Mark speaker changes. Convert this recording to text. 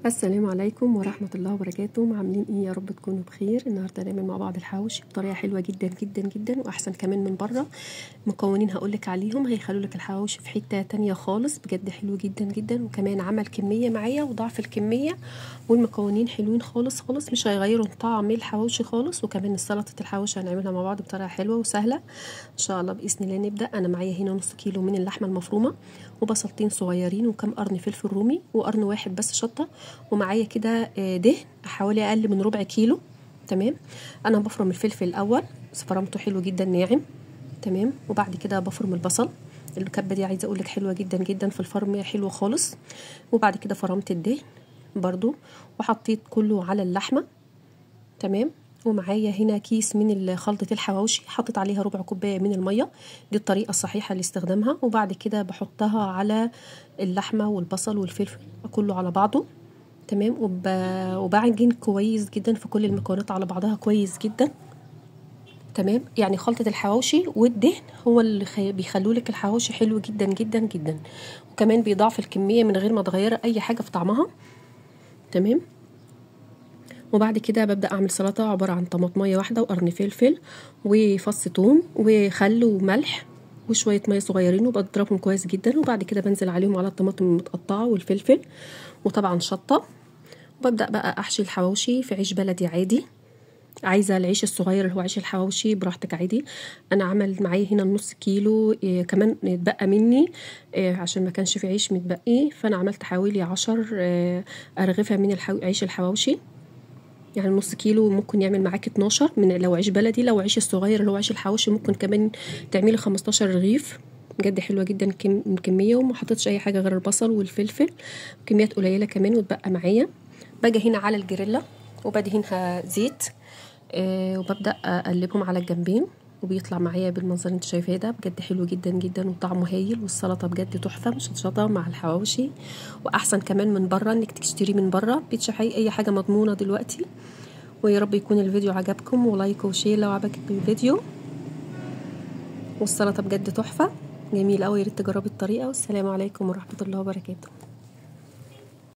Speaker 1: السلام عليكم ورحمة الله وبركاته. عاملين ايه؟ يا رب تكونوا بخير. النهارده هنعمل مع بعض الحواوشي بطريقه حلوه جدا جدا جدا واحسن كمان من بره. مكونين هقولك عليهم هيخلوا لك الحواوشي في حته تانية خالص، بجد حلو جدا جدا، وكمان عمل كميه معايا وضعف الكميه، والمكونين حلوين خالص خالص، مش هيغيروا طعم الحواوشي خالص. وكمان سلطه الحواوشي هنعملها مع بعض بطريقه حلوه وسهله ان شاء الله باذن الله. نبدا. انا معايا هنا نص كيلو من اللحمه المفرومه، وبصلتين صغيرين، وكم قرن فلفل رومي، وقرن واحد بس شطه، ومعايا كده دهن حوالي اقل من ربع كيلو. تمام. انا بفرم الفلفل الاول، فرمته حلو جدا ناعم. تمام. وبعد كده بفرم البصل. الكبه دي عايزه اقول لك حلوه جدا جدا في الفرم، حلوه خالص. وبعد كده فرمت الدهن برضو وحطيت كله على اللحمه. تمام. ومعايا هنا كيس من خلطة الحواوشي، حطيت عليها ربع كوباية من المية، دي الطريقة الصحيحة لاستخدامها. وبعد كده بحطها على اللحمة والبصل والفلفل كله على بعضه. تمام. وبعجن كويس جدا في كل المكونات على بعضها كويس جدا. تمام. يعني خلطة الحواوشي والدهن هو اللي بيخلوا لك الحواوشي حلو جدا جدا جدا، وكمان بيضاعف الكمية من غير ما تغير اي حاجة في طعمها. تمام. وبعد كده ببدأ أعمل سلطة عبارة عن طماطمية واحدة وقرن فلفل وفص ثوم وخل وملح وشوية مية صغيرين، وبضربهم كويس جدا. وبعد كده بنزل عليهم على الطماطم المتقطعة والفلفل، وطبعا شطة. وببدأ بقى أحشي الحواوشي في عيش بلدي عادي. عايزة العيش الصغير اللي هو عيش الحواوشي براحتك عادي. أنا عمل معايا هنا نص كيلو، كمان اتبقى مني عشان ما كانش في عيش متبقي، فأنا عملت حوالي 10 أرغفة من عيش الحواوشي. يعني نص كيلو ممكن يعمل معاك 12 من لو عيش بلدي. لو عيش الصغير اللي هو عيش الحواوشي ممكن كمان تعملي 15 رغيف. بجد حلوه جدا الكميه، وما حطيتش اي حاجه غير البصل والفلفل، كميات قليله كمان وتبقى معايا. باجي هنا على الجريلا وبدهنها زيت، وببدا اقلبهم على الجنبين، وبيطلع معايا بالمنظر اللي انت شايفاه ده. بجد حلو جدا جدا وطعمه هايل، والسلطه بجد تحفه مشطشطه مع الحواوشي، واحسن كمان من بره انك تشتري من بره. بتشحي اي حاجه مضمونه دلوقتي. ويا رب يكون الفيديو عجبكم، ولايك وشير لو عجبك الفيديو. والسلطه بجد تحفه جميله قوي، يا ريت تجربي الطريقه. والسلام عليكم ورحمه الله وبركاته.